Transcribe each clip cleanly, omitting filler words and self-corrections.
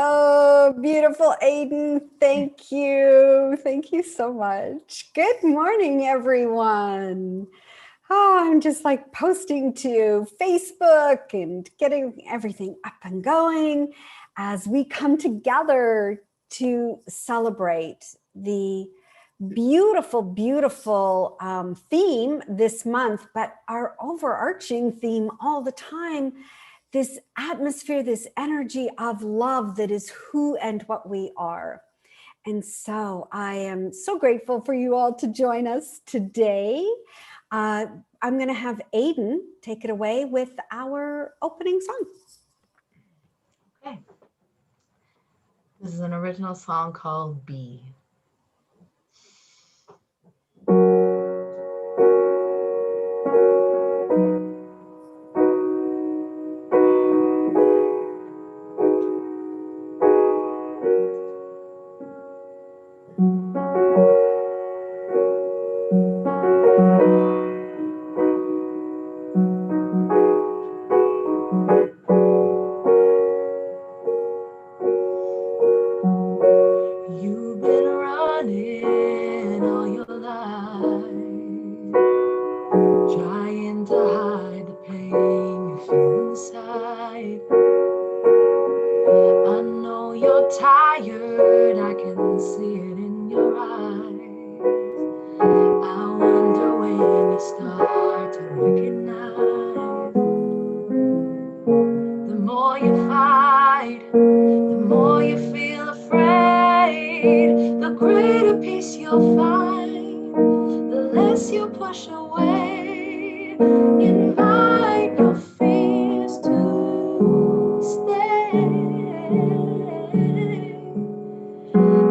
Oh, beautiful Aiden. Thank you. Thank you so much. Good morning, everyone. Oh, I'm just like posting to Facebook and getting everything up and going as we come together to celebrate the beautiful, beautiful theme this month, but our overarching theme all the time, this atmosphere, this energy of love that is who and what we are. And so I am so grateful for you all to join us today. I'm going to have Aiden take it away with our opening song. Okay. This is an original song called Be. You've been running all your life, trying to hide the pain you feel inside. I know you're tired, I can see it in your eyes. I wonder when you start to recognize. The more you fight, the more you feel afraid, the greater peace you'll find, the less you push away. Invite your fears to stay,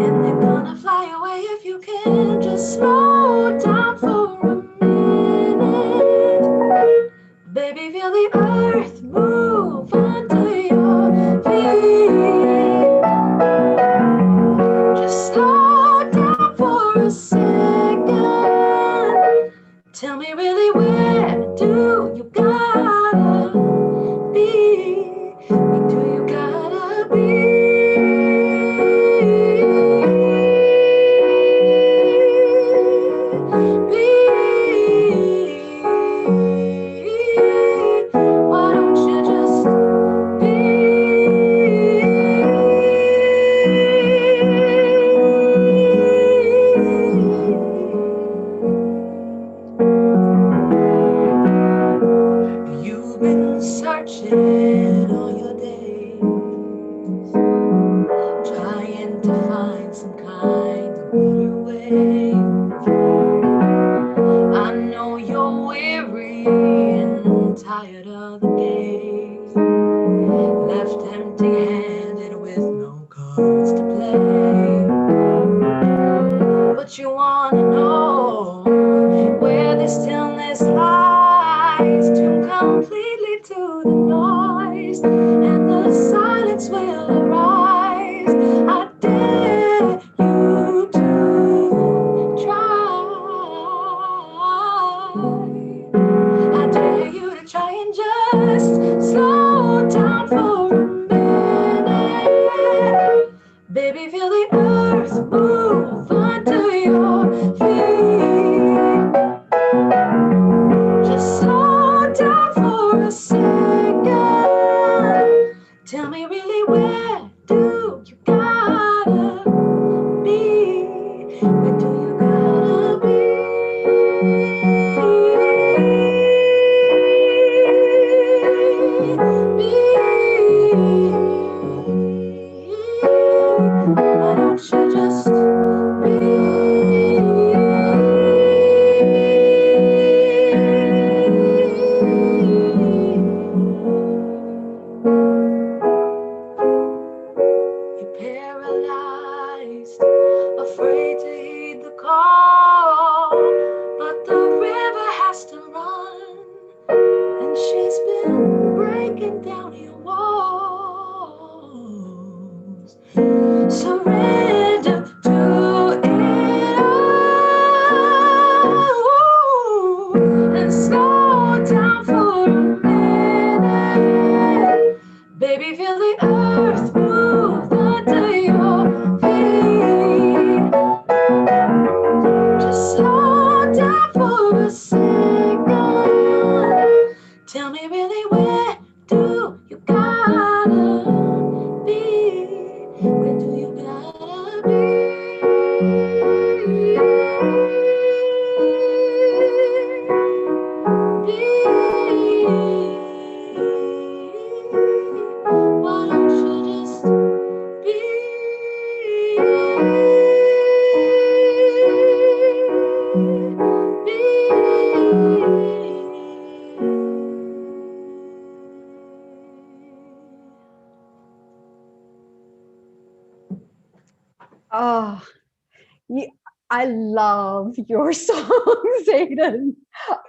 and they're gonna fly away if you can just slow down for a minute. Baby, feel the earth move under your feet. Just slow down for a second. Tell me really, where do you gotta be? Where do you gotta be? Why don't you just be? You've been searching all your days, trying to find some kind of better way. I know you're weary and tired of the game, left empty-handed with no cards to play. But you wanna know where the stillness lies, tuned completely to the noise, and the silence will arise. I dare you to try. I dare you to try and just slow down for a minute. Baby, feel the earth move under your feet. Just slow down for a second. Tell me really, where do you gotta be? Where do you gotta be? Why don't you just You're paralyzed, afraid to heed the call, but the river has to run, and she's been breaking down your walls. Surrender to it all, and slow down for a minute. Baby, feel the earth move Oh, you, I love your songs, Aidan.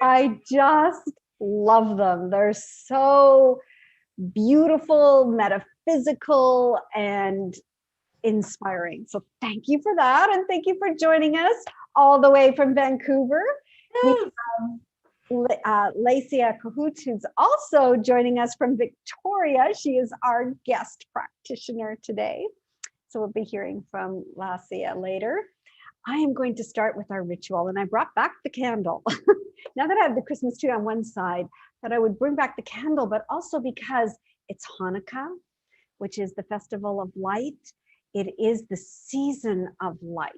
I just love them. They're so beautiful, metaphysical, and inspiring. So thank you for that. And thank you for joining us all the way from Vancouver. We have Lacia Cahoot, who's also joining us from Victoria. She is our guest practitioner today. So we'll be hearing from Lacia later. I am going to start with our ritual, and I brought back the candle. Now that I have the Christmas tree on one side, that I would bring back the candle, but also because it's Hanukkah, which is the festival of light. It is the season of light.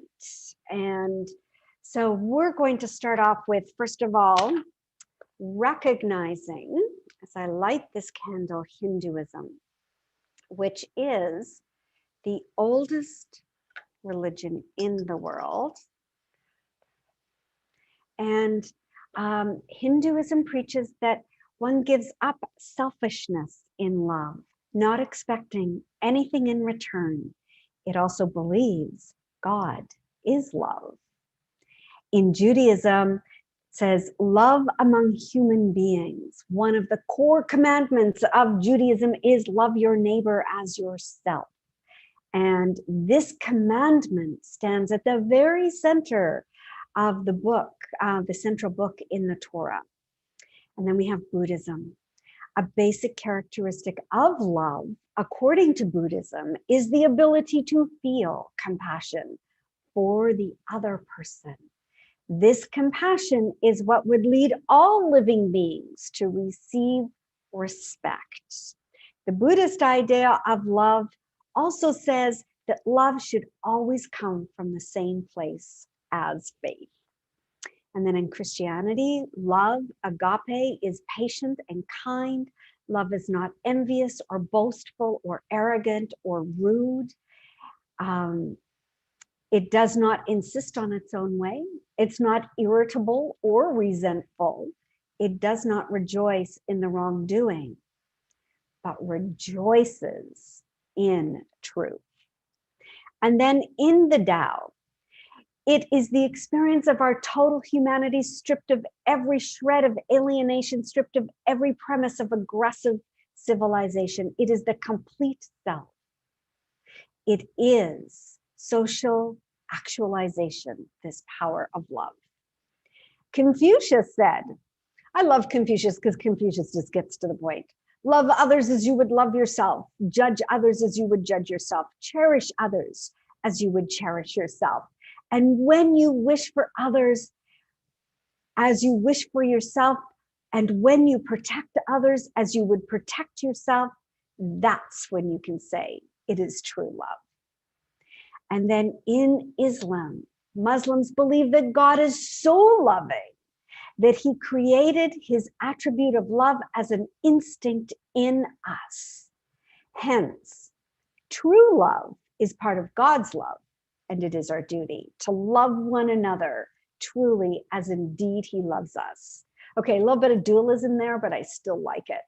And so we're going to start off with, first of all, recognizing, as I light this candle, Hinduism, which is the oldest religion in the world. And Hinduism preaches that one gives up selfishness in love, not expecting anything in return. It also believes God is love. In Judaism, it says love among human beings. One of the core commandments of Judaism is love your neighbor as yourself. And this commandment stands at the very center of the book, the central book in the Torah. And then we have Buddhism. A basic characteristic of love, according to Buddhism, is the ability to feel compassion for the other person. This compassion is what would lead all living beings to receive respect. The Buddhist idea of love also says that love should always come from the same place as faith. And then in Christianity, love, agape, is patient and kind. Love is not envious or boastful or arrogant or rude. It does not insist on its own way. It's not irritable or resentful. It does not rejoice in the wrongdoing, but rejoices in truth. And then in the Tao, it is the experience of our total humanity, stripped of every shred of alienation, stripped of every premise of aggressive civilization. It is the complete self. It is social actualization, this power of love. Confucius said, I love Confucius because Confucius just gets to the point. Love others as you would love yourself. Judge others as you would judge yourself. Cherish others as you would cherish yourself. And when you wish for others as you wish for yourself, and when you protect others as you would protect yourself, that's when you can say it is true love. And then in Islam, Muslims believe that God is so loving that he created his attribute of love as an instinct in us. Hence, true love is part of God's love, and it is our duty to love one another truly as indeed he loves us. Okay, a little bit of dualism there, but I still like it.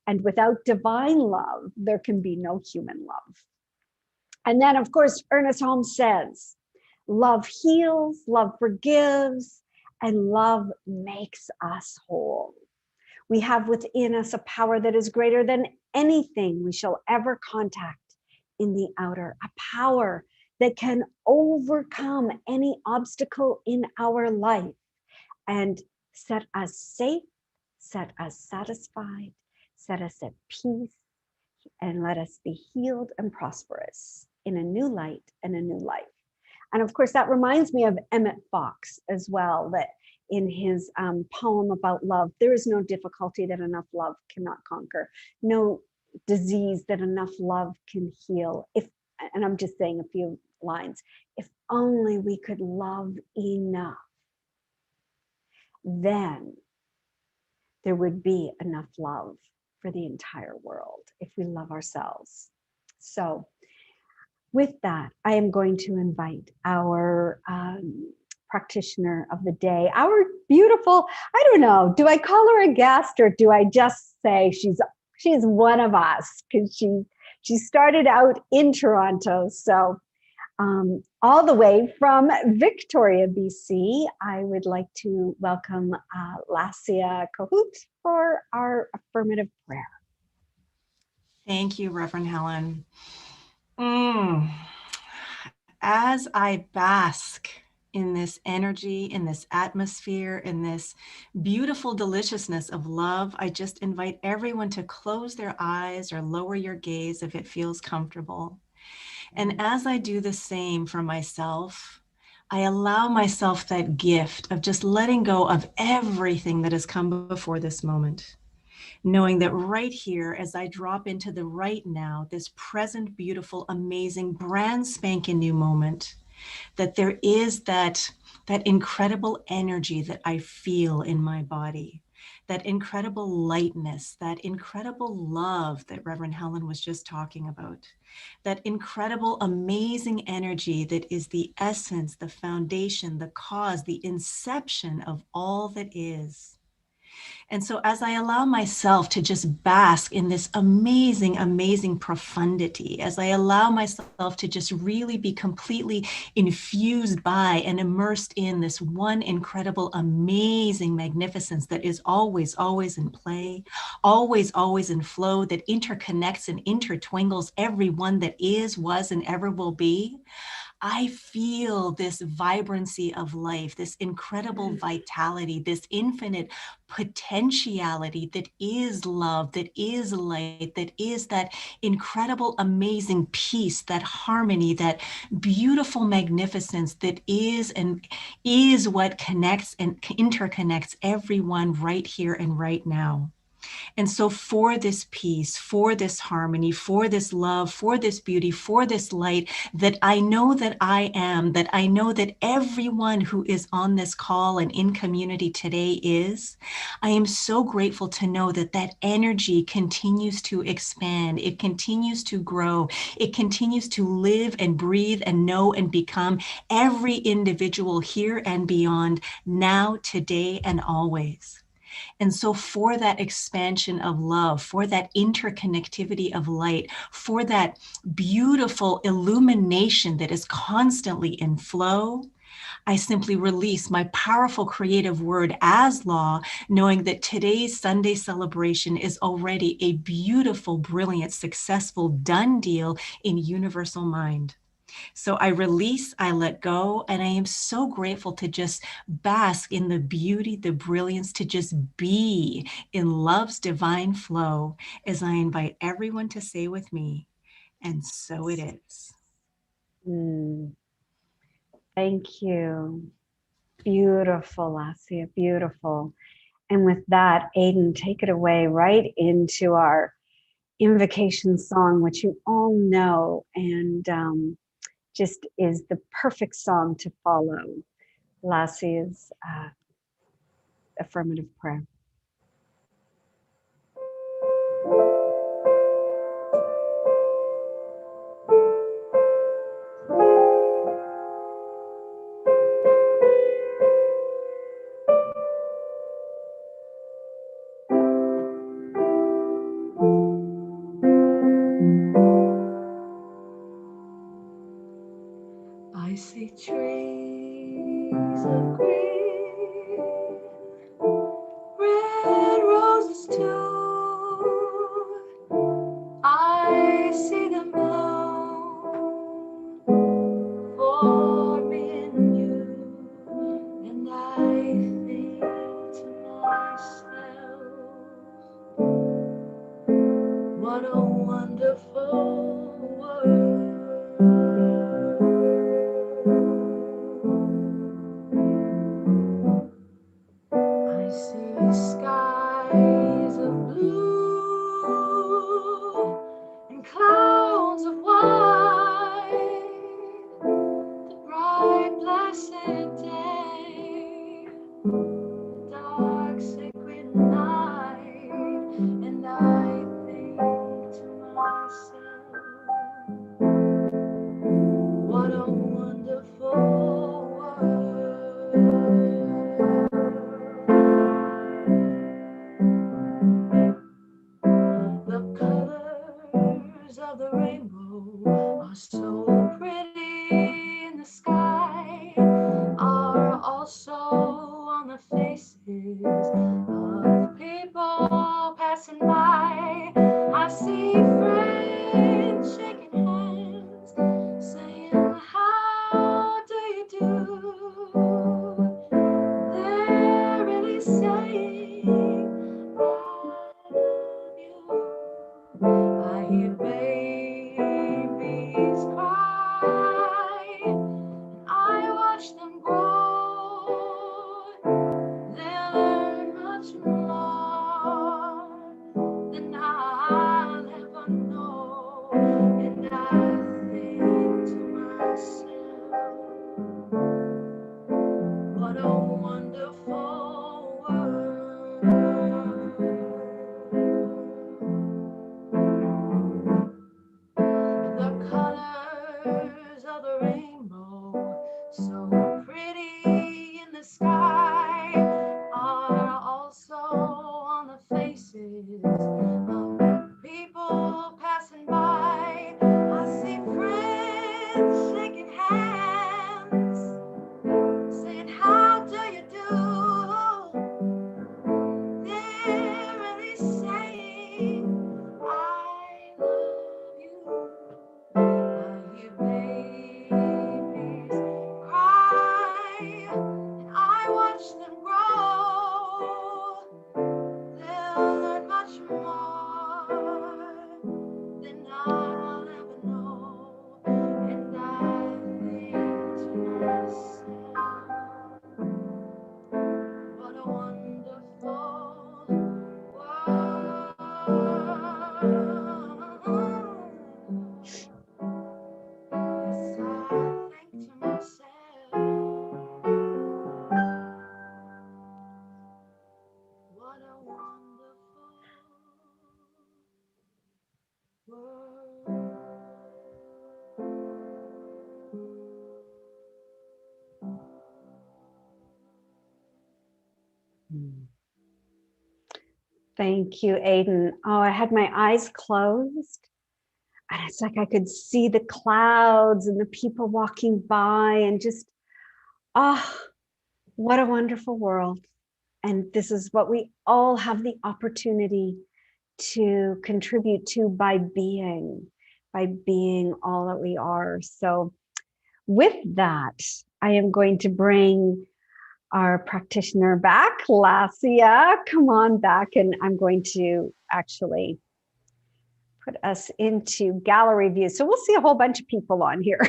And without divine love, there can be no human love. And then, of course, Ernest Holmes says, love heals, love forgives, and love makes us whole. We have within us a power that is greater than anything we shall ever contact in the outer, a power that can overcome any obstacle in our life and set us safe, set us satisfied, set us at peace, and let us be healed and prosperous in a new light and a new life. And of course, that reminds me of Emmett Fox as well, that in his poem about love, there is no difficulty that enough love cannot conquer, no disease that enough love can heal. And I'm just saying a few lines, if only we could love enough, then there would be enough love for the entire world if we love ourselves. So with that, I am going to invite our practitioner of the day, our beautiful, I don't know, do I call her a guest or do I just say she's one of us, because she started out in Toronto. So All the way from Victoria, BC, I would like to welcome Lassia Cahoot for our affirmative prayer. Thank you, Reverend Helen. As I bask in this energy, in this atmosphere, in this beautiful deliciousness of love, I just invite everyone to close their eyes or lower your gaze if it feels comfortable. And as I do the same for myself, I allow myself that gift of just letting go of everything that has come before this moment, knowing that right here, as I drop into the right now, this present, beautiful, amazing, brand spanking new moment, that there is that incredible energy that I feel in my body, that incredible lightness, that incredible love that Reverend Helen was just talking about, that incredible, amazing energy that is the essence, the foundation, the cause, the inception of all that is. And so as I allow myself to just bask in this amazing, amazing profundity, as I allow myself to just really be completely infused by and immersed in this one incredible, amazing magnificence that is always, always in play, always, always in flow, that interconnects and intertwingles everyone that is, was, and ever will be, I feel this vibrancy of life, this incredible vitality, this infinite potentiality that is love, that is light, that is that incredible, amazing peace, that harmony, that beautiful magnificence that is and is what connects and interconnects everyone right here and right now. And so for this peace, for this harmony, for this love, for this beauty, for this light that I know that I am, that I know that everyone who is on this call and in community today is, I am so grateful to know that that energy continues to expand. It continues to grow. It continues to live and breathe and know and become every individual here and beyond, now, today, and always. And so for that expansion of love, for that interconnectivity of light, for that beautiful illumination that is constantly in flow, I simply release my powerful creative word as law, knowing that today's Sunday celebration is already a beautiful, brilliant, successful, done deal in universal mind. So I release, I let go, and I am so grateful to just bask in the beauty, the brilliance, to just be in love's divine flow as I invite everyone to say with me, and so it is. Thank you. Beautiful, Lassia, beautiful. And with that, Aiden, take it away right into our invocation song, which you all know, and just is the perfect song to follow Lassia's affirmative prayer. I see trees of green, red roses too. I see them bloom for me and you, and I think to myself, what a wonderful world. Thank you, Aiden. Oh, I had my eyes closed. And it's like I could see the clouds and the people walking by and just, oh, what a wonderful world. And this is what we all have the opportunity to contribute to by being all that we are. So with that, I am going to bring our practitioner back, Lassia. Come on back, and I'm going to actually put us into gallery view. So we'll see a whole bunch of people on here.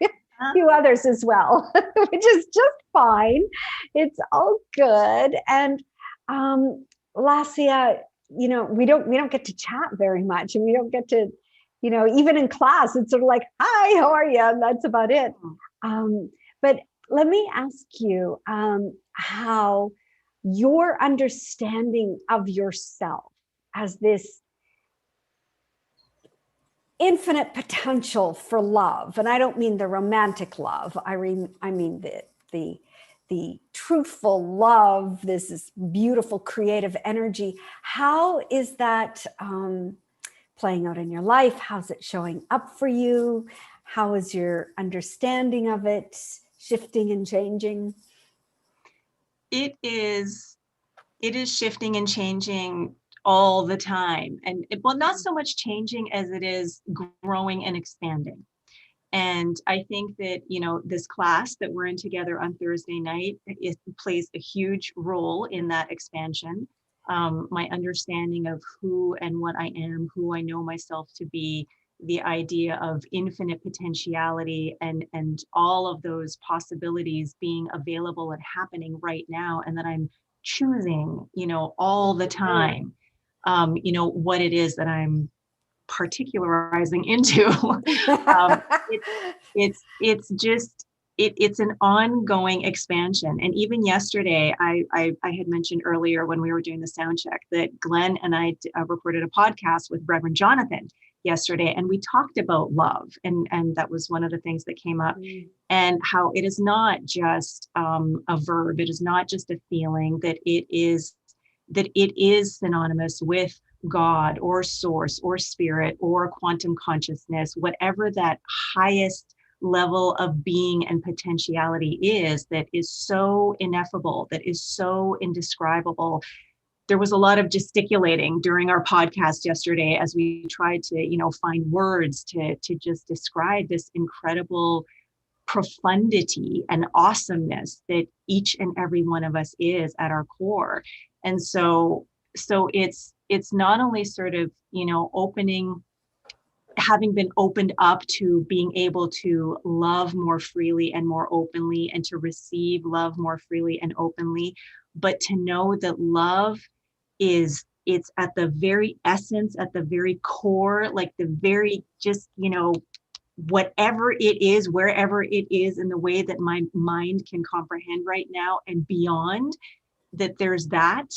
A few others as well, which is just fine. It's all good. And Lassia, you know, we don't get to chat very much, and we don't get to, you know, even in class, it's sort of like, hi, how are you? And that's about it. But let me ask you how your understanding of yourself as this infinite potential for love, and I don't mean the romantic love. I mean the truthful love. This is beautiful, creative energy. How is that playing out in your life? How's it showing up for you? How is your understanding of it shifting and changing? It is shifting and changing all the time. And well, not so much changing as it is growing and expanding. And I think that, you know, this class that we're in together on Thursday night, it plays a huge role in that expansion. My understanding of who and what I am, who I know myself to be, the idea of infinite potentiality and all of those possibilities being available and happening right now, and that I'm choosing, you know, all the time, you know, what it is that I'm particularizing into. It's just it's an ongoing expansion. And even yesterday, I had mentioned earlier when we were doing the sound check that Glenn and I recorded a podcast with Reverend Jonathan yesterday, and we talked about love, and that was one of the things that came up, and how it is not just a verb, it is not just a feeling, that it is synonymous with God or source or spirit or quantum consciousness, whatever that highest level of being and potentiality is, that is so ineffable, that is so indescribable. There was a lot of gesticulating during our podcast yesterday as we tried to, you know, find words to just describe this incredible profundity and awesomeness that each and every one of us is at our core. And so it's not only sort of, you know, having been opened up to being able to love more freely and more openly, and to receive love more freely and openly, but to know that love it's at the very essence, at the very core, like the very, just, you know, whatever it is, wherever it is in the way that my mind can comprehend right now and beyond, that there's that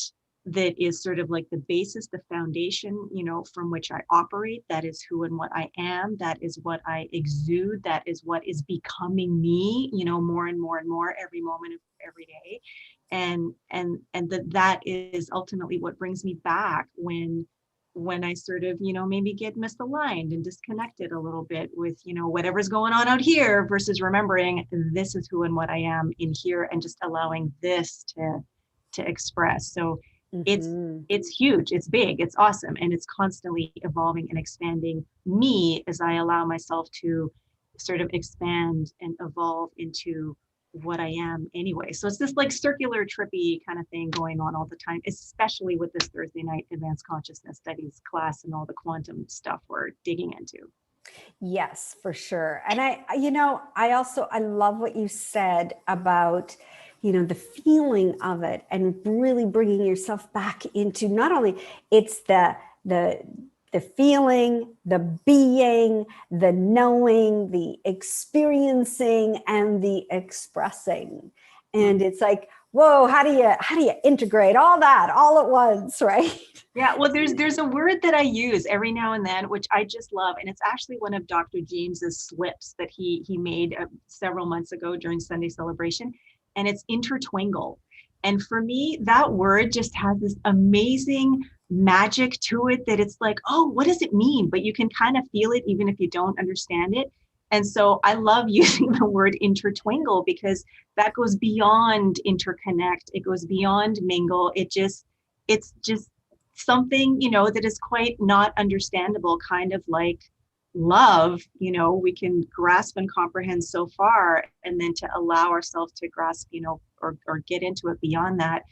is sort of like the basis, the foundation, you know, from which I operate. That is who and what I am. That is what I exude. That is what is becoming me, you know, more and more and more every moment of every day. And that is ultimately what brings me back when I sort of, you know, maybe get misaligned and disconnected a little bit with, you know, whatever's going on out here, versus remembering this is who and what I am in here, and just allowing this to express. So it's huge, it's big, it's awesome, and it's constantly evolving and expanding me as I allow myself to sort of expand and evolve into what I am anyway. So it's this like circular, trippy kind of thing going on all the time, especially with this Thursday night advanced consciousness studies class and all the quantum stuff we're digging into. Yes, for sure. And I love what you said about, you know, the feeling of it, and really bringing yourself back into, not only it's the feeling, the being, the knowing, the experiencing, and the expressing. And it's like, whoa, how do you integrate all that all at once, right? Yeah, well, there's a word that I use every now and then, which I just love, and it's actually one of Dr. James's slips that he made several months ago during Sunday celebration, and it's intertwingle. And for me, that word just has this amazing magic to it that it's like, oh, what does it mean? But you can kind of feel it even if you don't understand it. And so I love using the word intertwingle because that goes beyond interconnect. It goes beyond mingle. It's just something, that is quite not understandable, kind of like love, we can grasp and comprehend so far, and then to allow ourselves to grasp, or get into it beyond that,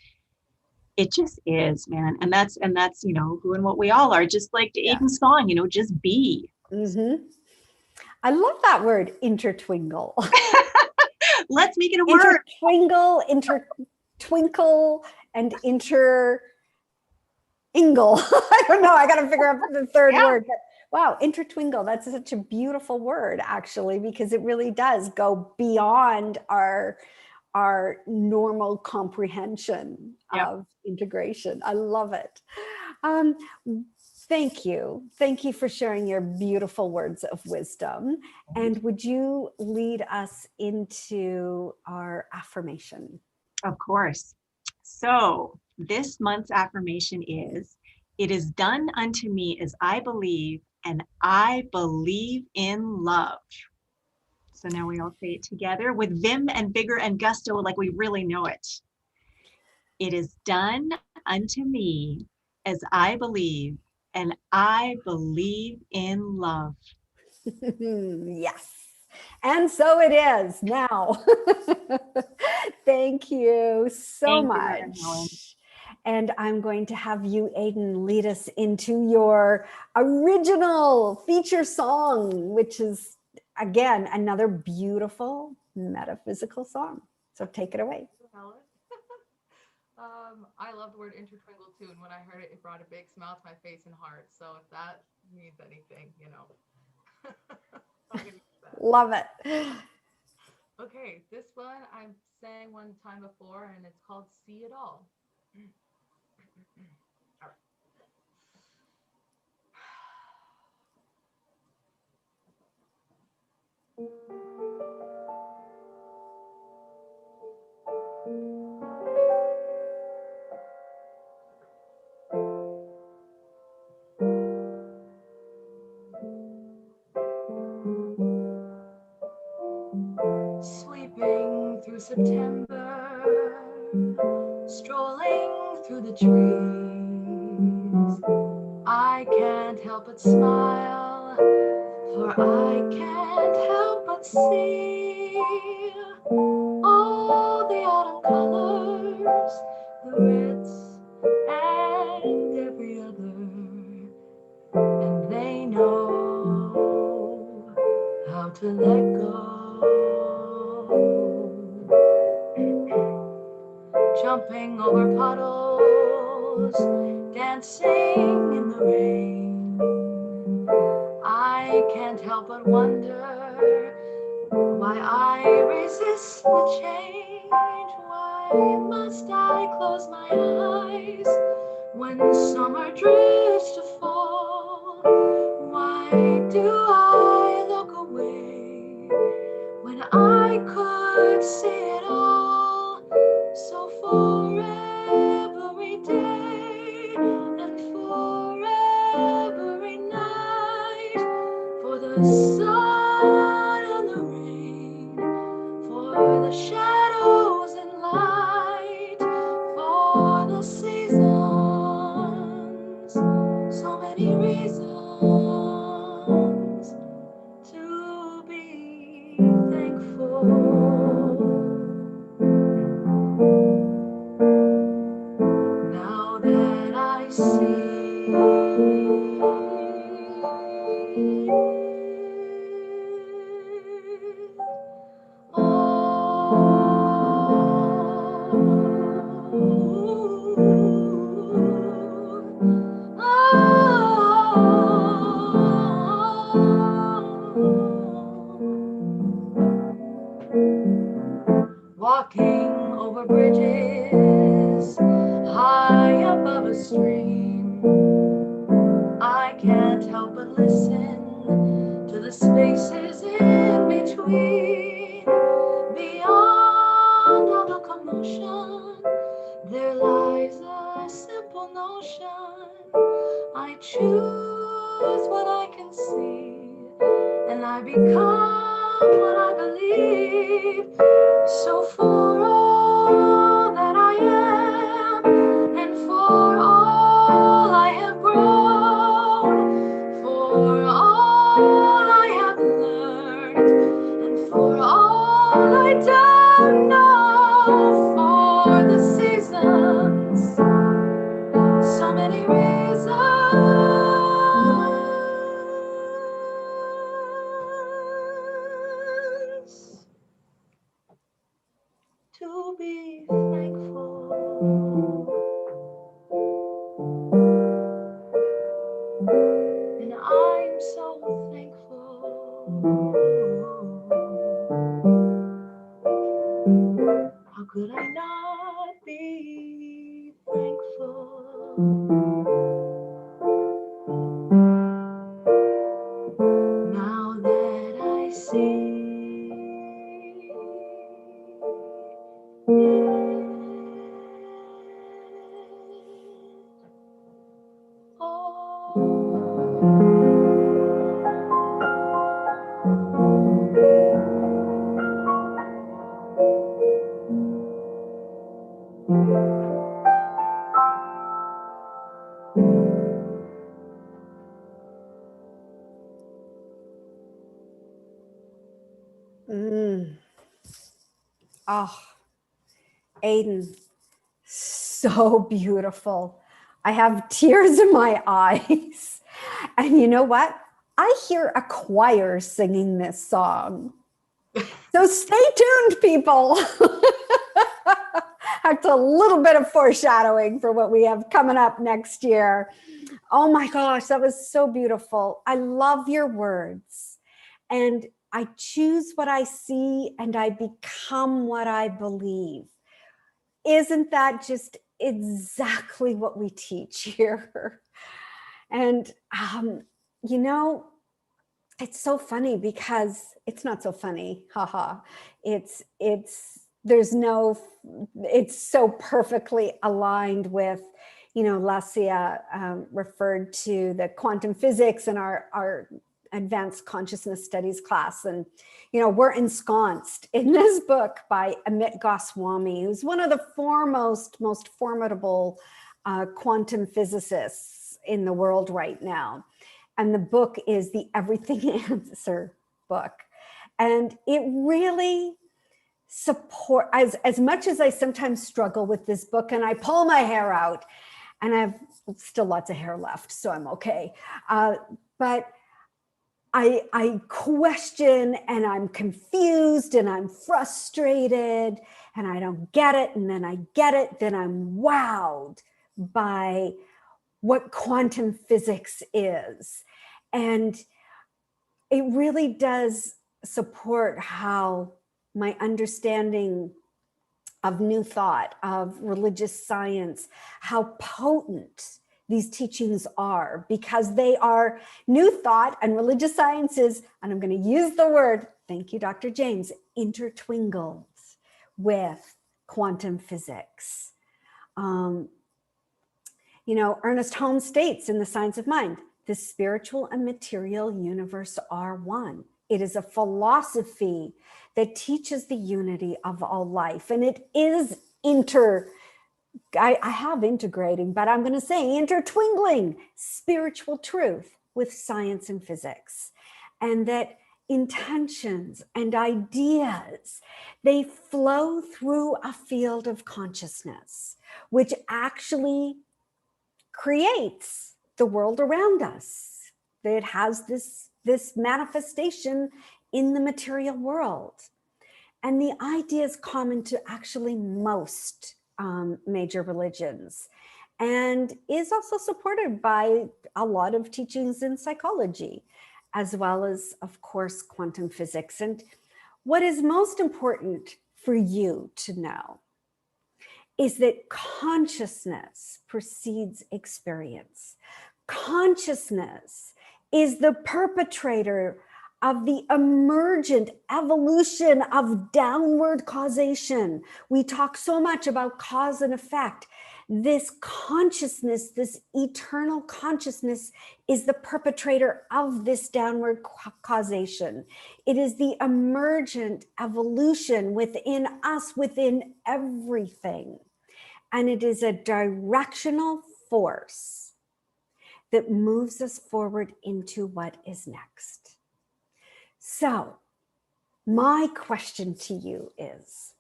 it just is, man. And that's, who and what we all are, just like the Aiden song, just be. Mm-hmm. I love that word, intertwingle. Let's make it a word. Intertwinkle, and ingle. I don't know. I got to figure out the third word. But wow, intertwingle. That's such a beautiful word, actually, because it really does go beyond our normal comprehension of integration. I love it. Thank you. Thank you for sharing your beautiful words of wisdom. And would you lead us into our affirmation? Of course. So this month's affirmation is, it is done unto me as I believe, and I believe in love. So now we all say it together with vim and vigor and gusto, like we really know it. It is done unto me as I believe, and I believe in love. Yes. And so it is now. Thank you so much. And I'm going to have you, Aiden, lead us into your original feature song, which is, again, another beautiful metaphysical song. So take it away. I love the word intertwingle too, and when I heard it, it brought a big smile to my face and heart. So if that means anything, I'll give you that. Love it. Okay, this one I sang one time before, and it's called "See It All." All right. Sweeping through September, strolling through the trees, I can't help but smile, for I can't help but see all the autumn colors, the reds and every other, and they know how to let go. Jumping over puddles, dancing in the rain, I can't help but wonder why I resist the change. Why must I close my eyes when summer drifts to fall? Why do I look away when I could see it all? So for every day and for every night, for the sun and the rain, for the shadows and light, for the seasons, so many reasons to be thankful. Now that I see walking over bridges high above a stream, I can't help but listen to the spaces in between. Beyond all the commotion, Oh, Aiden, so beautiful. I have tears in my eyes. And you know what? I hear a choir singing this song. So stay tuned, people. That's a little bit of foreshadowing for what we have coming up next year. Oh my gosh, that was so beautiful. I love your words. And I choose what I see and I become what I believe. Isn't that just exactly what we teach here? And, you know, it's so funny because it's not so funny. Haha. There's no, it's so perfectly aligned with, you know, Lassia referred to the quantum physics in our advanced consciousness studies class. And, you know, we're ensconced in this book by Amit Goswami, who's one of the foremost, most formidable quantum physicists in the world right now. And the book is the Everything Answer book. And it really support, as much as I sometimes struggle with this book and I pull my hair out, and I have still lots of hair left, so I'm okay. But I question and I'm confused and I'm frustrated and I don't get it. And then I get it, then I'm wowed by what quantum physics is. And it really does support how my understanding of new thought, of religious science, how potent these teachings are, because they are new thought and religious sciences, and I'm going to use the word, thank you, Dr. James, intertwingled with quantum physics. You know, Ernest Holmes states in The Science of Mind, the spiritual and material universe are one. It is a philosophy that teaches the unity of all life. And it is I have integrating, but I'm going to say intertwingling spiritual truth with science and physics. And that intentions and ideas, they flow through a field of consciousness, which actually creates the world around us. It has this manifestation in the material world. And the idea is common to actually most major religions, and is also supported by a lot of teachings in psychology, as well as, of course, quantum physics. And what is most important for you to know is that consciousness precedes experience. Consciousness is the perpetrator of the emergent evolution of downward causation. We talk so much about cause and effect. This consciousness, this eternal consciousness, is the perpetrator of this downward causation. It is the emergent evolution within us, within everything. And it is a directional force that moves us forward into what is next. So, my question to you is,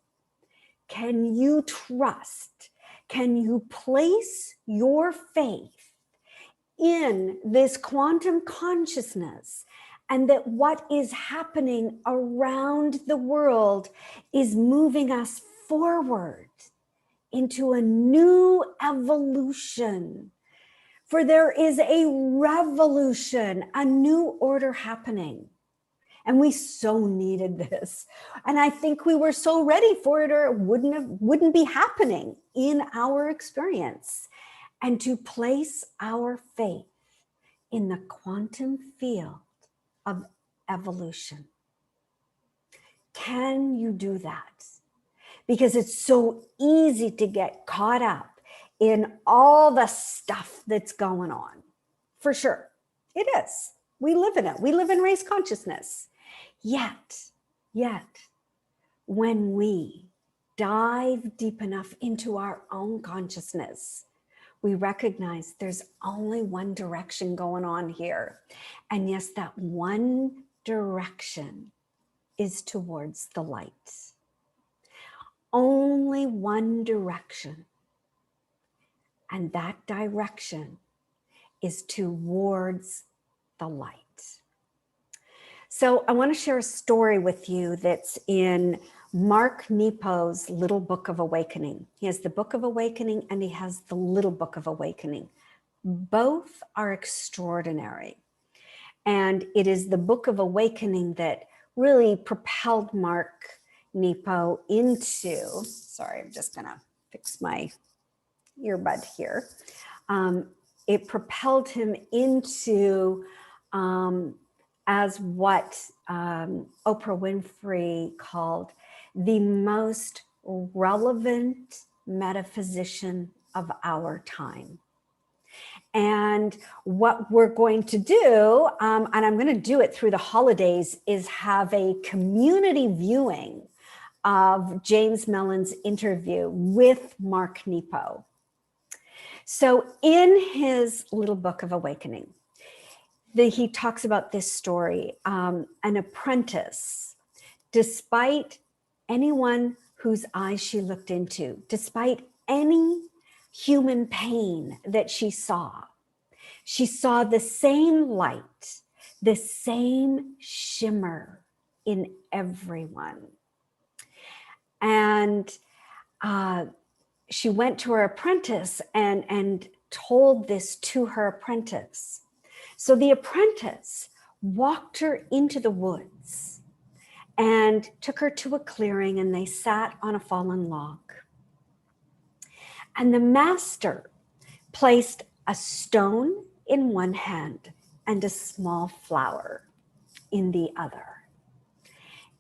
can you trust, can you place your faith in this quantum consciousness, and that what is happening around the world is moving us forward into a new evolution? For there is a revolution, a new order happening. And we so needed this. And I think we were so ready for it, or it wouldn't be happening in our experience. And to place our faith in the quantum field of evolution. Can you do that? because it's so easy to get caught up in all the stuff that's going on. For sure, it is. We live in it. We live in race consciousness. Yet, when we dive deep enough into our own consciousness, we recognize there's only one direction going on here. And yes, that one direction is towards the light. Only one direction. And that direction is towards the light. So I want to share a story with you that's in Mark Nepo's Little Book of Awakening. He has the Book of Awakening and he has the Little Book of Awakening. Both are extraordinary. And it is the Book of Awakening that really propelled Mark Nepo into, sorry, I'm just gonna fix my earbud here. It propelled him into as what Oprah Winfrey called the most relevant metaphysician of our time. And what we're going to do, and I'm going to do it through the holidays, is have a community viewing of James Mellon's interview with Mark Nepo. So in his Little Book of Awakening, he talks about this story. An apprentice, despite anyone whose eyes she looked into, despite any human pain that she saw the same light, the same shimmer in everyone. And she went to her apprentice and told this to her apprentice. So the apprentice walked her into the woods and took her to a clearing, and they sat on a fallen log. And the master placed a stone in one hand and a small flower in the other,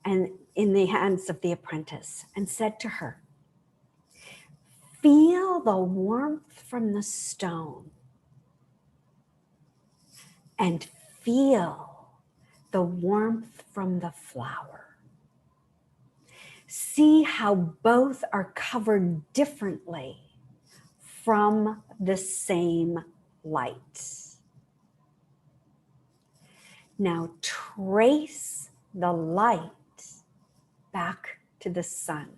and in the hands of the apprentice, and said to her, "Feel the warmth from the stone and feel the warmth from the flower. See how both are covered differently from the same light. Now trace the light back to the sun."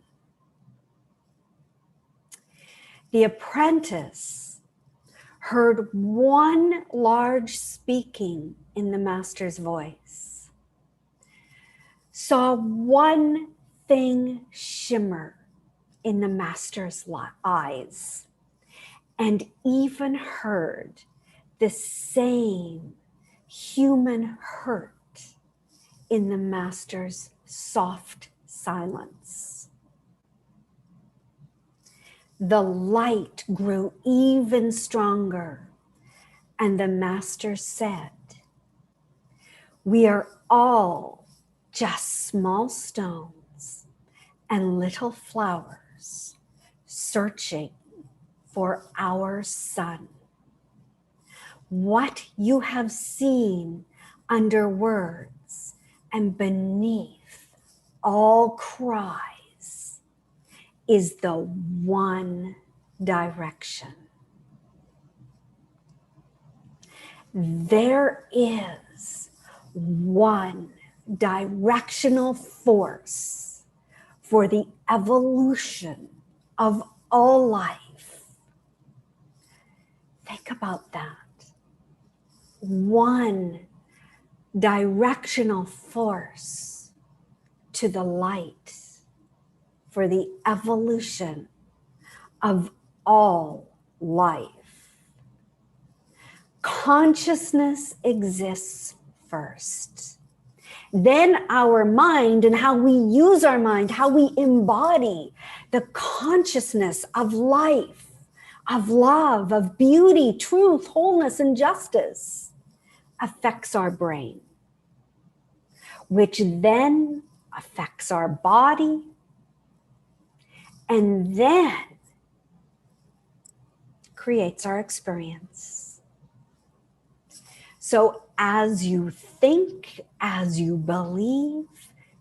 The apprentice heard one large speaking in the master's voice, saw one thing shimmer in the master's eyes, and even heard the same human hurt in the master's soft silence. The light grew even stronger, and the master said, "We are all just small stones and little flowers searching for our sun. What you have seen under words and beneath all cries is the one direction. There is one directional force for the evolution of all life." Think about that. One directional force to the light for the evolution of all life. Consciousness exists first. Then our mind and how we use our mind, how we embody the consciousness of life, of love, of beauty, truth, wholeness, and justice affects our brain, which then affects our body, and then creates our experience. So as you think, as you believe,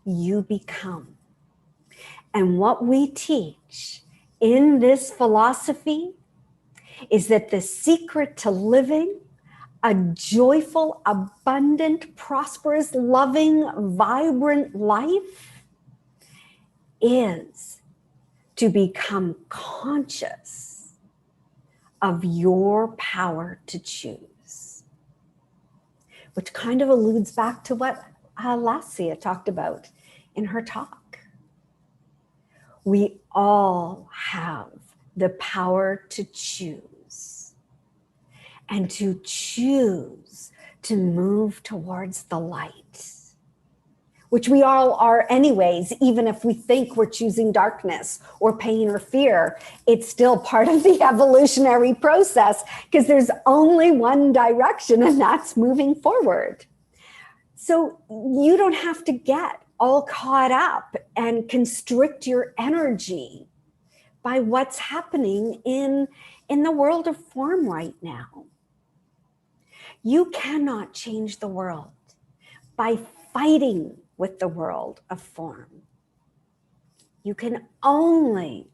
you become. And what we teach in this philosophy is that the secret to living a joyful, abundant, prosperous, loving, vibrant life is to become conscious of your power to choose, which kind of alludes back to what Lassia talked about in her talk. We all have the power to choose, and to choose to move towards the light, which we all are anyways. Even if we think we're choosing darkness or pain or fear, it's still part of the evolutionary process, because there's only one direction, and that's moving forward. So you don't have to get all caught up and constrict your energy by what's happening in the world of form right now. You cannot change the world by fighting with the world of form. You can only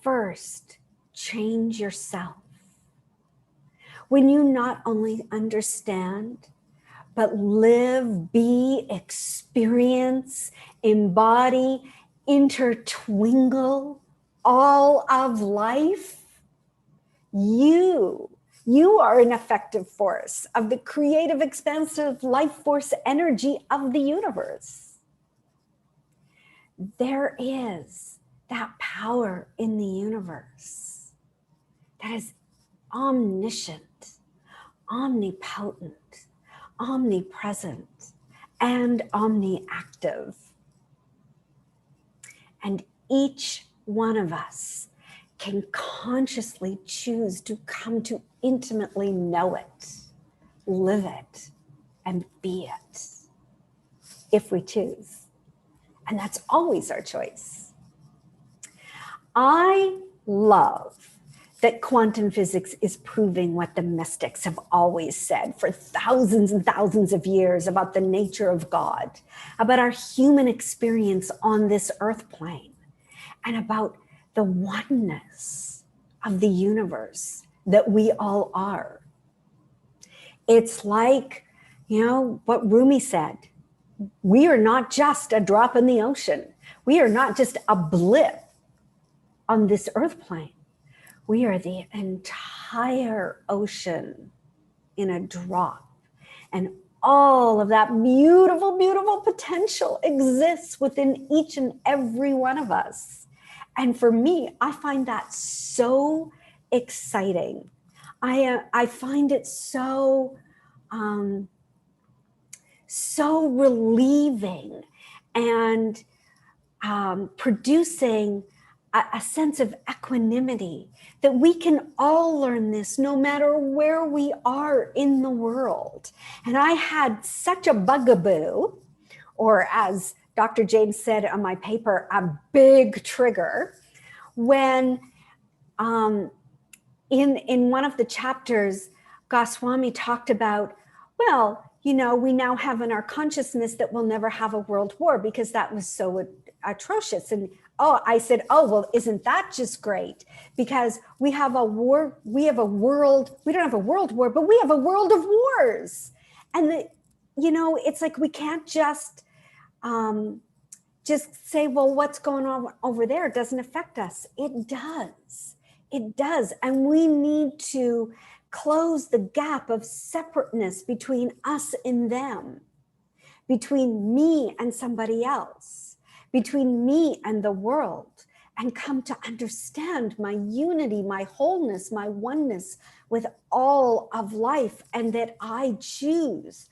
first change yourself. When you not only understand, but live, be, experience, embody, intertwingle all of life, you are an effective force of the creative, expansive life force energy of the universe. There is that power in the universe that is omniscient, omnipotent, omnipresent, and omniactive. And each one of us can consciously choose to come to intimately know it, live it, and be it, if we choose. And that's always our choice. I love that quantum physics is proving what the mystics have always said for thousands and thousands of years about the nature of God, about our human experience on this earth plane, and about the oneness of the universe that we all are. It's like, what Rumi said, we are not just a drop in the ocean. We are not just a blip on this earth plane. We are the entire ocean in a drop. And all of that beautiful, beautiful potential exists within each and every one of us. And for me, I find that so exciting. I find it so relieving and producing a sense of equanimity, that we can all learn this no matter where we are in the world. And I had such a bugaboo, or as Dr. James said on my paper, a big trigger, when in one of the chapters, Goswami talked about, we now have in our consciousness that we'll never have a world war because that was so atrocious. And I said, isn't that just great? Because we have a war, we don't have a world war, but we have a world of wars. And it's like, we can't just say, what's going on over there? It doesn't affect us. It does. It does. And we need to close the gap of separateness between us and them, between me and somebody else, between me and the world, and come to understand my unity, my wholeness, my oneness with all of life, and that I choose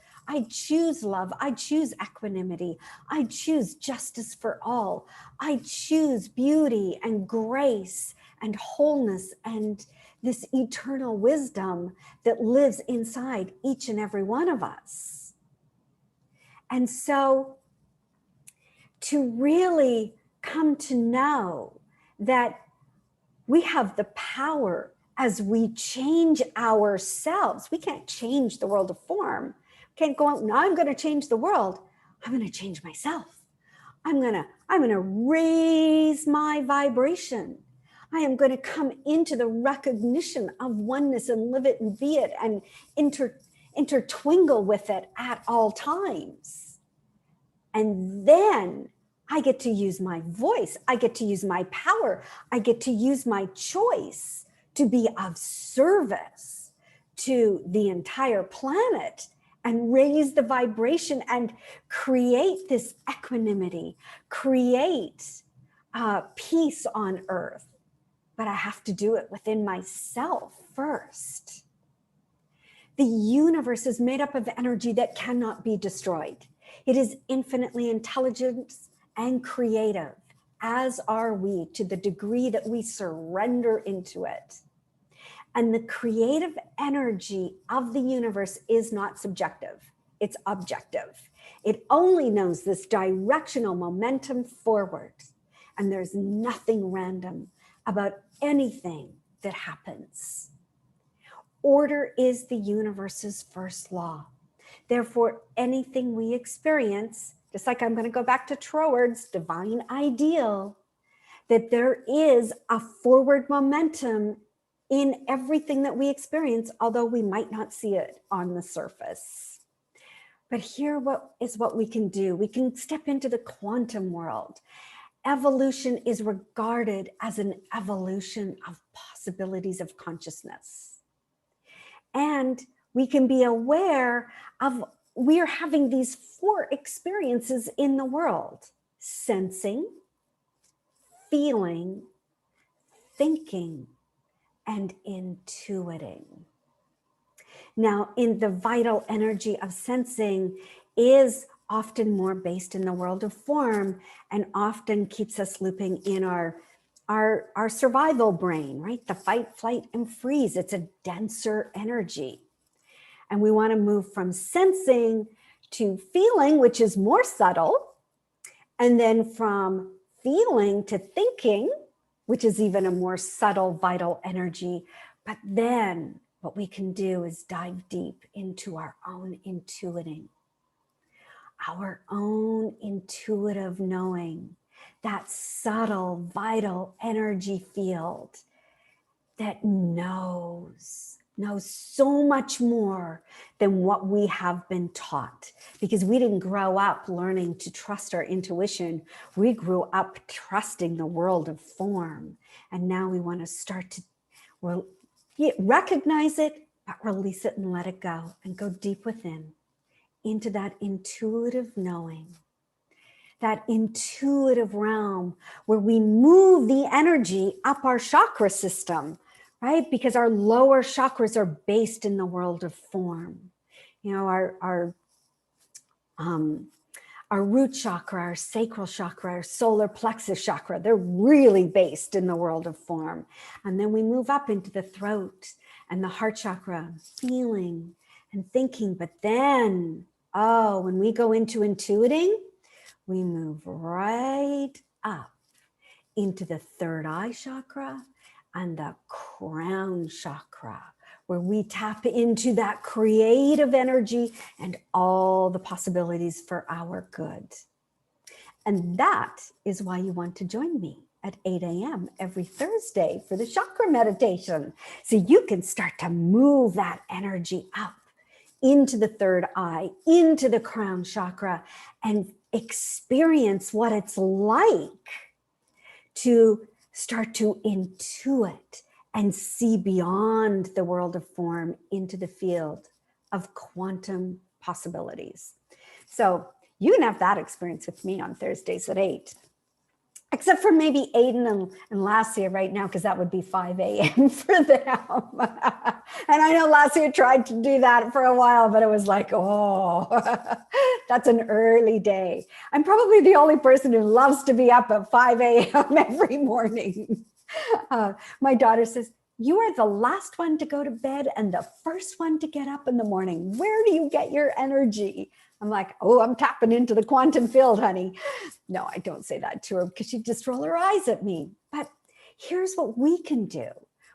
love, I choose equanimity, I choose justice for all, I choose beauty and grace and wholeness and this eternal wisdom that lives inside each and every one of us. And so to really come to know that we have the power as we change ourselves. We can't change the world of form. We can't go out, now I'm going to change the world. I'm going to change myself. I'm going to raise my vibration. I am going to come into the recognition of oneness and live it and be it and intertwingle with it at all times. And then I get to use my voice. I get to use my power. I get to use my choice to be of service to the entire planet and raise the vibration and create this equanimity, create peace on earth. But I have to do it within myself first. The universe is made up of energy that cannot be destroyed. It is infinitely intelligent and creative, as are we, to the degree that we surrender into it. And the creative energy of the universe is not subjective, it's objective. It only knows this directional momentum forward. And there's nothing random about anything that happens. Order is the universe's first law. Therefore, anything we experience, just like I'm going to go back to Troward's divine ideal, that there is a forward momentum in everything that we experience, although we might not see it on the surface. But here is what we can do. We can step into the quantum world. Evolution is regarded as an evolution of possibilities of consciousness. And we can be aware of, we are having these 4 experiences in the world: sensing, feeling, thinking, and intuiting. Now, in the vital energy of sensing is often more based in the world of form and often keeps us looping in our survival brain, right? The fight, flight, and freeze. It's a denser energy. And we want to move from sensing to feeling, which is more subtle, and then from feeling to thinking, which is even a more subtle, vital energy. But then what we can do is dive deep into our own intuiting, our own intuitive knowing, that subtle, vital energy field that knows so much more than what we have been taught, because we didn't grow up learning to trust our intuition. We grew up trusting the world of form. And now we want to start to recognize it, but release it and let it go and go deep within into that intuitive knowing, that intuitive realm where we move the energy up our chakra system, right? Because our lower chakras are based in the world of form. You know, our root chakra, our sacral chakra, our solar plexus chakra, they're really based in the world of form. And then we move up into the throat and the heart chakra, feeling and thinking. But then, when we go into intuiting, we move right up into the third eye chakra and the crown chakra, where we tap into that creative energy and all the possibilities for our good. And that is why you want to join me at 8 a.m. every Thursday for the chakra meditation. So you can start to move that energy up into the third eye, into the crown chakra, and experience what it's like to start to intuit and see beyond the world of form into the field of quantum possibilities. So you can have that experience with me on Thursdays at 8. Except for maybe Aiden and Lassia right now, because that would be 5 a.m. for them. And I know Lassia tried to do that for a while, but it was like, that's an early day. I'm probably the only person who loves to be up at 5 a.m. every morning. My daughter says, you are the last one to go to bed and the first one to get up in the morning. Where do you get your energy? I'm like, I'm tapping into the quantum field, honey. No, I don't say that to her because she'd just roll her eyes at me. But Here's what we can do.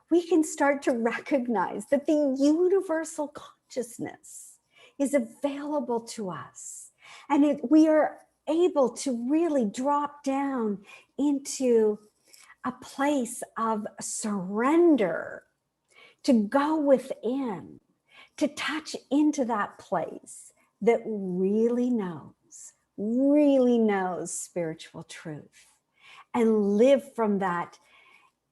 We can start to recognize that the universal consciousness is available to us. And we are able to really drop down into a place of surrender, to go within, to touch into that place that really knows spiritual truth, and live from that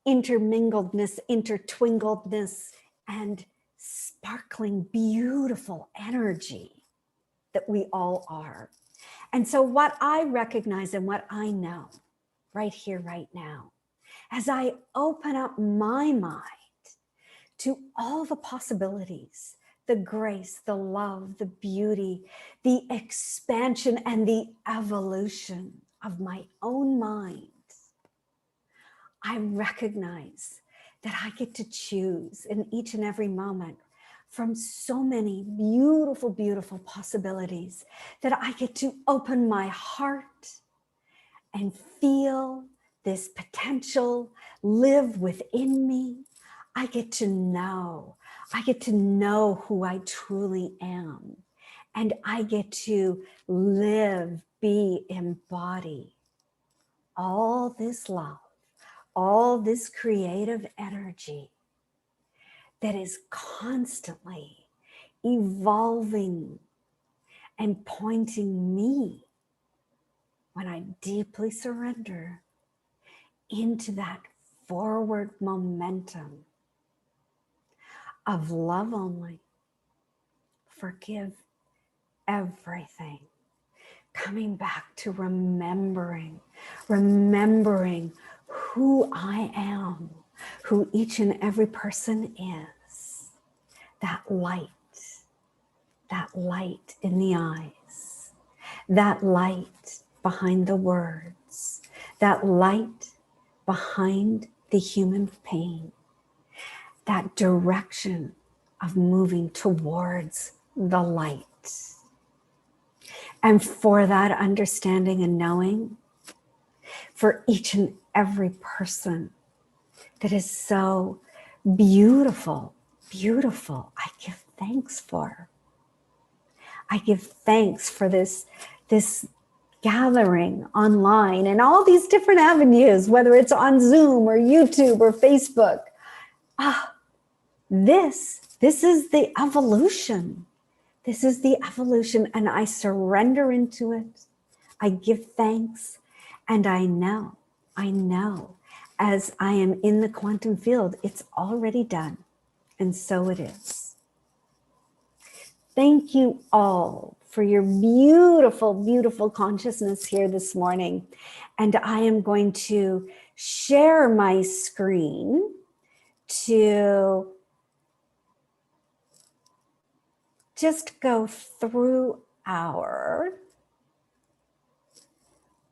intermingledness, intertwingledness, and sparkling, beautiful energy that we all are. And so what I recognize and what I know right here, right now, as I open up my mind to all the possibilities, the grace, the love, the beauty, the expansion, and the evolution of my own mind, I recognize that I get to choose in each and every moment from so many beautiful, beautiful possibilities, that I get to open my heart and feel this potential live within me. I get to know who I truly am. And I get to live, be, embody all this love, all this creative energy that is constantly evolving and pointing me, when I deeply surrender, into that forward momentum of love only, forgive everything, coming back to remembering who I am, who each and every person is, that light in the eyes, that light behind the words, that light behind the human pain, that direction of moving towards the light. And for that understanding and knowing, for each and every person that is so beautiful, I give thanks for. I give thanks for this gathering online and all these different avenues, whether it's on Zoom or YouTube or Facebook. This is the evolution. This is the evolution, and I surrender into it. I give thanks, and I know, as I am in the quantum field, it's already done, and so it is. Thank you all for your beautiful, beautiful consciousness here this morning. And I am going to share my screen to just go through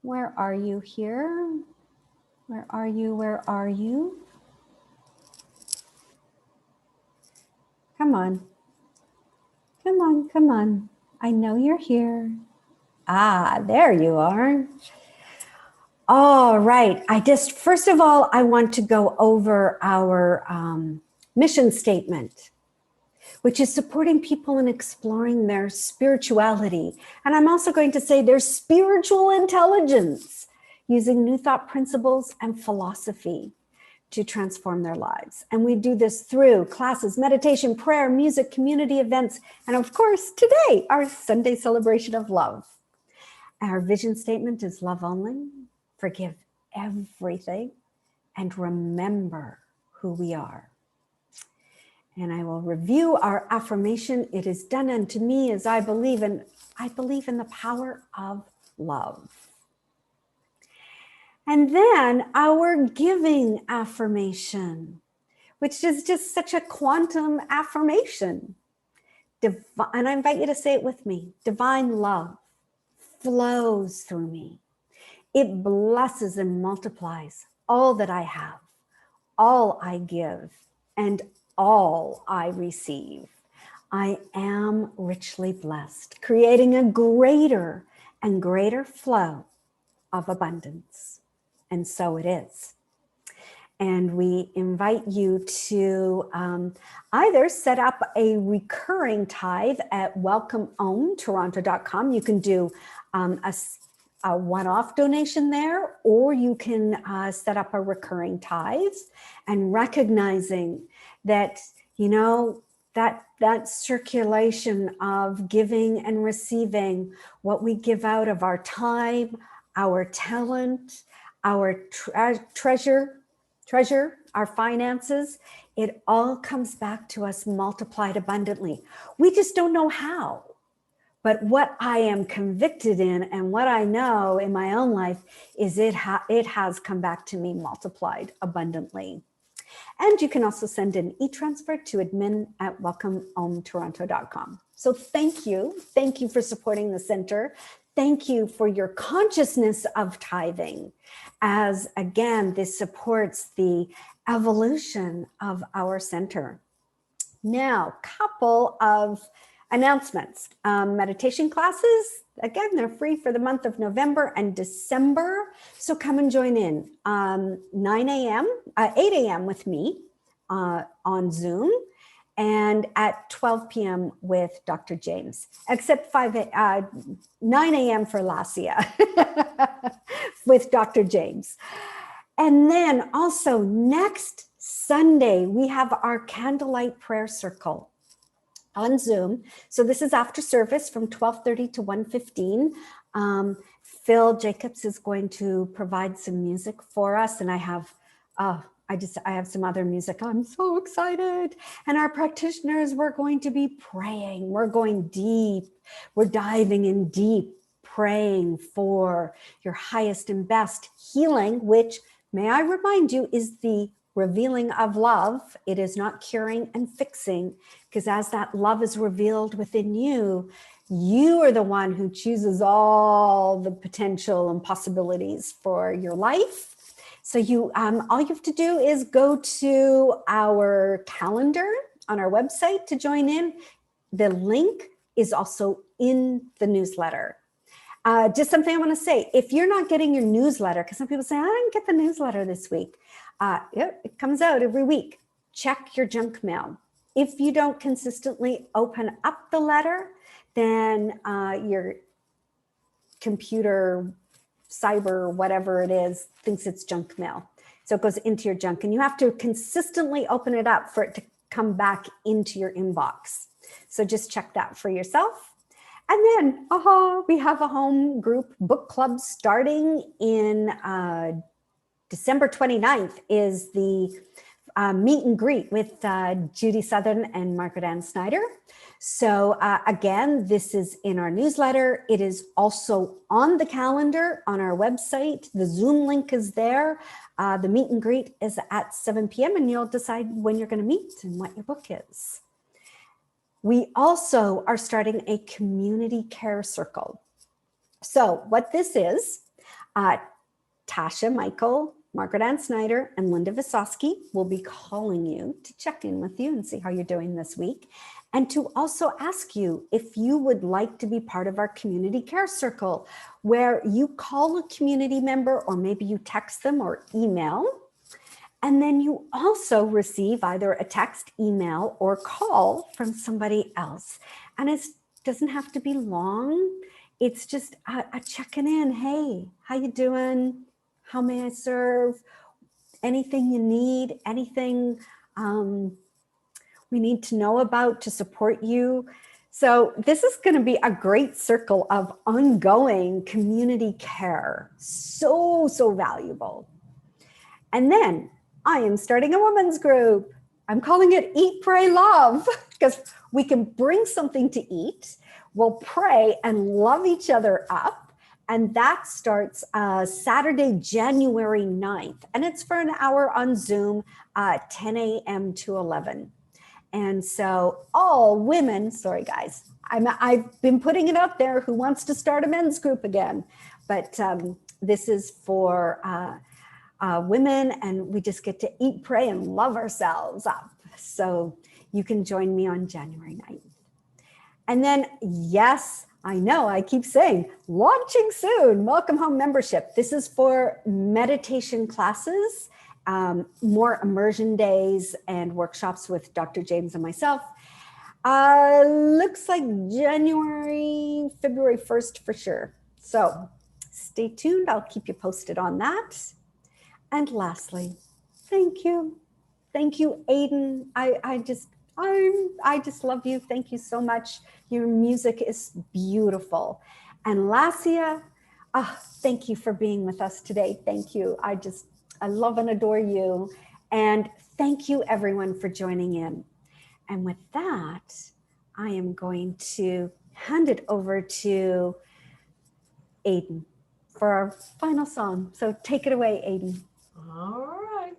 where are you here? Where are you? Come on. I know you're here. There you are. All right. First of all, I want to go over our mission statement, which is supporting people in exploring their spirituality. And I'm also going to say their spiritual intelligence, using new thought principles and philosophy to transform their lives. And we do this through classes, meditation, prayer, music, community events, and of course, today, our Sunday celebration of love. Our vision statement is love only, forgive everything, and remember who we are. And I will review our affirmation. It is done unto me as I believe, and I believe in the power of love. And then our giving affirmation, which is just such a quantum affirmation. And I invite you to say it with me. Divine love flows through me. It blesses and multiplies all that I have, all I give, and all I receive. I am richly blessed, creating a greater and greater flow of abundance. And so it is. And we invite you to either set up a recurring tithe at welcomeomtoronto.com. You can do a one-off donation there, or you can set up a recurring tithe, and recognizing that, you know, that circulation of giving and receiving, what we give out of our time, our talent, our treasure, our finances, it all comes back to us multiplied abundantly. We just don't know how. But what I am convicted in, and what I know in my own life, is it has come back to me multiplied abundantly. And you can also send an e-transfer to admin@welcomeomtoronto.com. So thank you. Thank you for supporting the center. Thank you for your consciousness of tithing, as again, this supports the evolution of our center. Now, couple of announcements. Meditation classes, again, they're free for the month of November and December. So come and join in 8 a.m. with me on Zoom, and at 12 p.m. with Dr. James, except 9 a.m. for Lasia with Dr. James. And then also next Sunday, we have our candlelight prayer circle on Zoom. So this is after service from 12:30 to 1:15. Phil Jacobs is going to provide some music for us, and I have some other music. I'm so excited. And our practitioners, we're going to be praying. We're going deep. We're diving in deep, praying for your highest and best healing, which, may I remind you, is the revealing of love. It is not curing and fixing, because as that love is revealed within you, you are the one who chooses all the potential and possibilities for your life. So you, all you have to do is go to our calendar on our website to join in. The link is also in the newsletter. Just something I want to say, if you're not getting your newsletter, because some people say, I didn't get the newsletter this week. It comes out every week. Check your junk mail. If you don't consistently open up the letter, then your computer, cyber, whatever it is, thinks it's junk mail. So it goes into your junk, and you have to consistently open it up for it to come back into your inbox. So just check that for yourself. And then, we have a home group book club starting in December 29th is the meet and greet with Judy Southern and Margaret Ann Snyder. So again, this is in our newsletter. It is also on the calendar on our website. The Zoom link is there. The meet and greet is at 7 p.m. and you'll decide when you're going to meet and what your book is. We also are starting a community care circle. So what this is, Tasha Michael, Margaret Ann Snyder, and Linda Visosky will be calling you to check in with you and see how you're doing this week, and to also ask you if you would like to be part of our community care circle, where you call a community member, or maybe you text them or email, and then you also receive either a text, email, or call from somebody else. And it doesn't have to be long. It's just a checking in. Hey, how you doing? How may I serve? Anything you need, anything we need to know about to support you. So this is going to be a great circle of ongoing community care. So, so valuable. And then I am starting a women's group. I'm calling it Eat, Pray, Love, because we can bring something to eat. We'll pray and love each other up. And that starts Saturday, January 9th. And it's for an hour on Zoom, 10 a.m. to 11. And so all women, sorry guys, I've been putting it out there, who wants to start a men's group again. But this is for women, and we just get to eat, pray, and love ourselves up. So you can join me on January 9th. And then, yes, I know I keep saying, launching soon, Welcome Home membership. This is for meditation classes more immersion days and workshops with Dr. James and myself. Looks like February 1st for sure. So stay tuned. I'll keep you posted on that. And lastly, thank you. Thank you, Aiden. I just love you. Thank you so much. Your music is beautiful. And Lassia, thank you for being with us today. Thank you. I love and adore you. And thank you everyone for joining in. And with that, I am going to hand it over to Aiden for our final song. So take it away, Aiden. All right.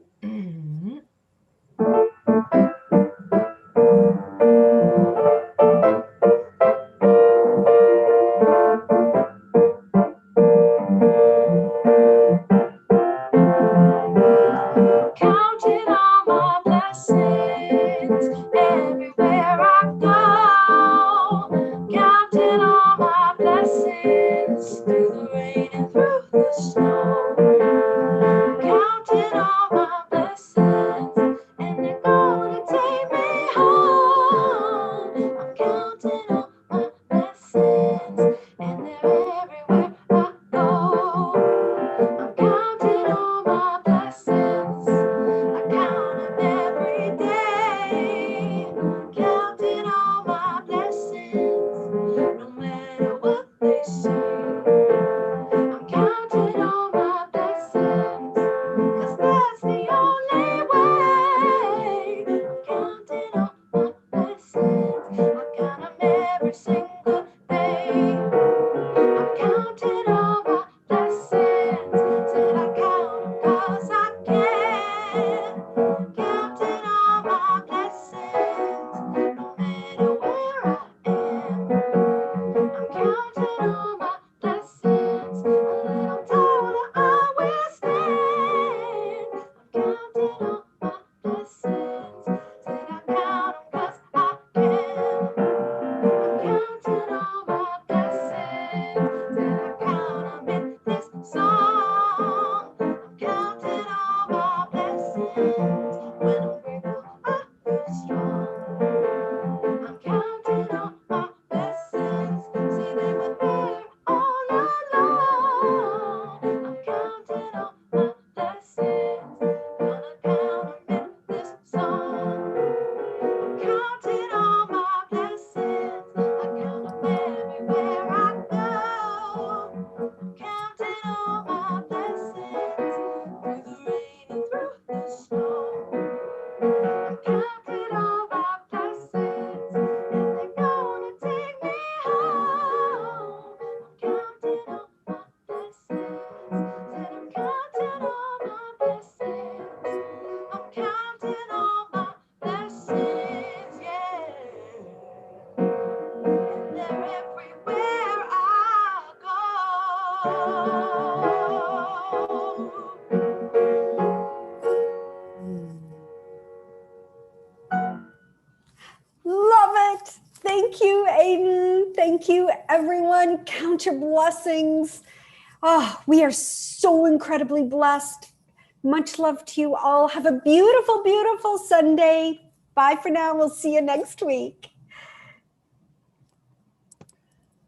Counting all my blessings everywhere I go. Counting all my blessings through the rain and through the snow. Counting all my blessings, and they're gonna take me home. I'm counting all my blessings, and they're everywhere I go. I'm counting all my blessings. I count them every day. Counting all my blessings, no matter what they say. I'm counting all my blessings, 'cause that's the only way. I'm counting all my blessings. I count them every single day. I'm counting all my blessings. Said I count them 'cause I can. Counting all my blessings, no matter where I am. I'm counting all my blessings. A little taller I will stand. I'm counting all my blessings. Said I count them 'cause I can. I'm counting all my blessings. Said I count them in this song. I'm counting all my blessings. When I'm grateful, I feel strong. I'm counting all my blessings. See, they were there all along. I'm counting all my blessings. Gonna count them in this song. I'm counting all my blessings. I count them everywhere I go. I'm counting all my blessings through the rain and through the snow. I'm counting all my blessings, and they're gonna take me home. I'm counting all my blessings. Said I'm counting all my blessings. I'm counting all my blessings, yeah. And they're everywhere I go. Love it. Thank you, Aiden. Thank you, everyone. Count your blessings. We are so incredibly blessed. Much love to you all. Have a beautiful, beautiful Sunday. Bye for now. We'll see you next week.